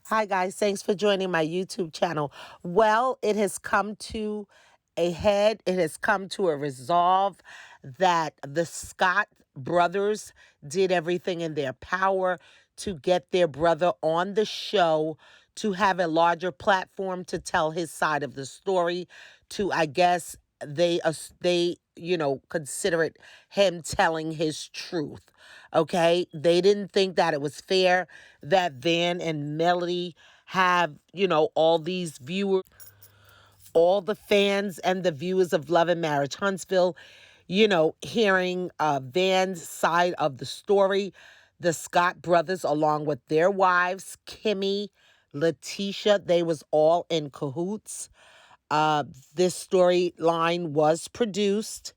Hi, guys. Thanks for joining my YouTube channel. Well, it has come to a head, it has come to a resolve that the Scott brothers did everything in their power to get their brother on the show, to have a larger platform to tell his side of the story, to, I guess, they consider it him telling his truth. Okay, they didn't think that it was fair that Van and Melody have all these viewers, all the fans and the viewers of Love and Marriage Huntsville, hearing Van's side of the story. The Scott brothers, along with their wives, Kimmy, Letitia, they was all in cahoots. Uh, this storyline was produced,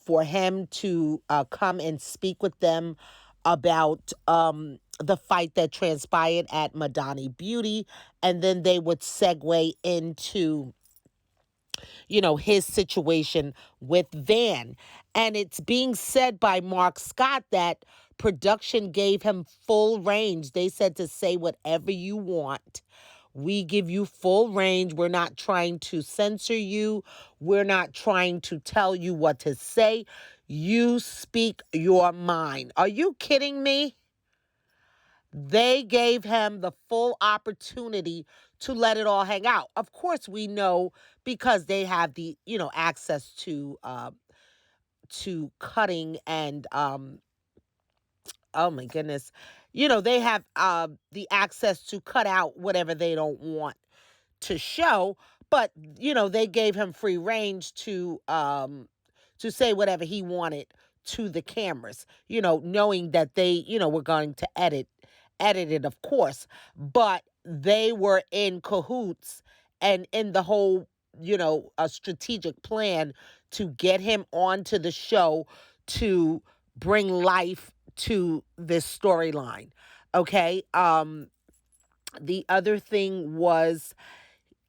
for him to come and speak with them about the fight that transpired at Madani Beauty. And then they would segue into his situation with Van. And it's being said by Mark Scott that production gave him full range. They said to say whatever you want. We give you full range. We're not trying to censor you. We're not trying to tell you what to say. You speak your mind. Are you kidding me? They gave him the full opportunity to let it all hang out. Of course, we know because they have the access to cutting and oh my goodness, they have the access to cut out whatever they don't want to show. But they gave him free range to say whatever he wanted to the cameras, knowing that they, were going to edit it, of course. But they were in cahoots and in the whole, a strategic plan to get him onto the show to bring life to this storyline. Okay. The other thing was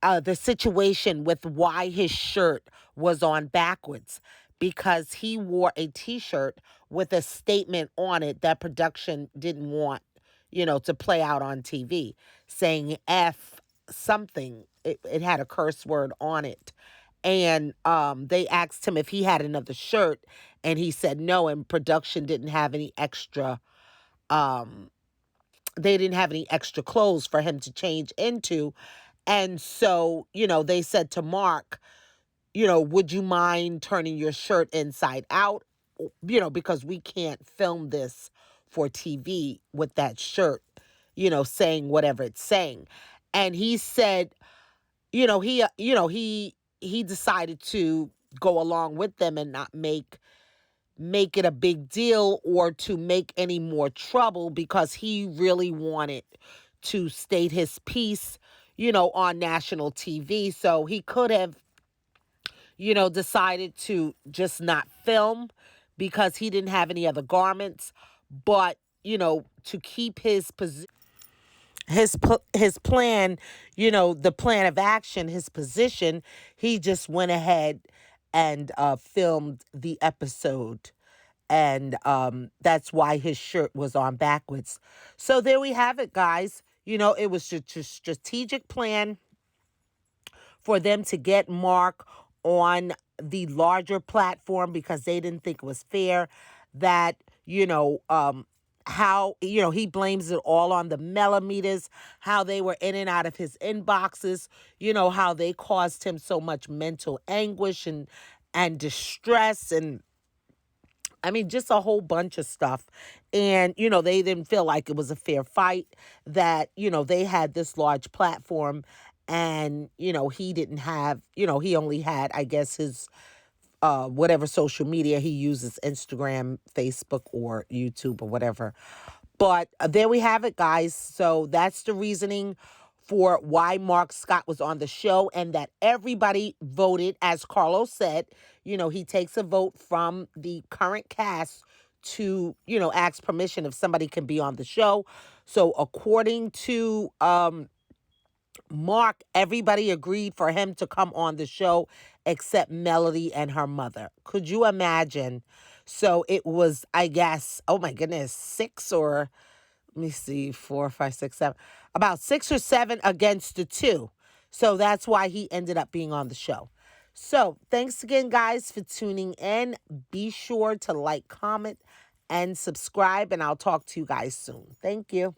the situation with why his shirt was on backwards, because he wore a t-shirt with a statement on it that production didn't want, to play out on TV, saying F something. It had a curse word on it. And they asked him if he had another shirt, and he said no, and production didn't have any extra they didn't have any extra clothes for him to change into. And so, they said to Mark, would you mind turning your shirt inside out? Because we can't film this for TV with that shirt, saying whatever it's saying. And he said, he decided to go along with them and not make it a big deal or to make any more trouble, because he really wanted to state his piece, on national TV. So he could have, decided to just not film because he didn't have any other garments. But, to keep his position, his plan, the plan of action, his position, he just went ahead and filmed the episode. And that's why his shirt was on backwards. So there we have it, guys. It was just a strategic plan for them to get Mark on the larger platform, because they didn't think it was fair that, how, he blames it all on the millimeters, how they were in and out of his inboxes, how they caused him so much mental anguish and distress, and I mean, just a whole bunch of stuff. And, they didn't feel like it was a fair fight, that, they had this large platform, and, he didn't have, he only had, I guess, his whatever social media he uses, Instagram, Facebook, or YouTube, or whatever. But there we have it, guys. So that's the reasoning for why Mark Scott was on the show, and that everybody voted, as Carlos said. He takes a vote from the current cast to, ask permission if somebody can be on the show. So according to Mark, everybody agreed for him to come on the show except Melody and her mother. Could you imagine? So it was, I guess, oh my goodness, 6 or let me see, 4, 5, 6, 7, about 6 or 7 against the 2. So that's why he ended up being on the show. So thanks again, guys, for tuning in. Be sure to like, comment, and subscribe, and I'll talk to you guys soon. Thank you.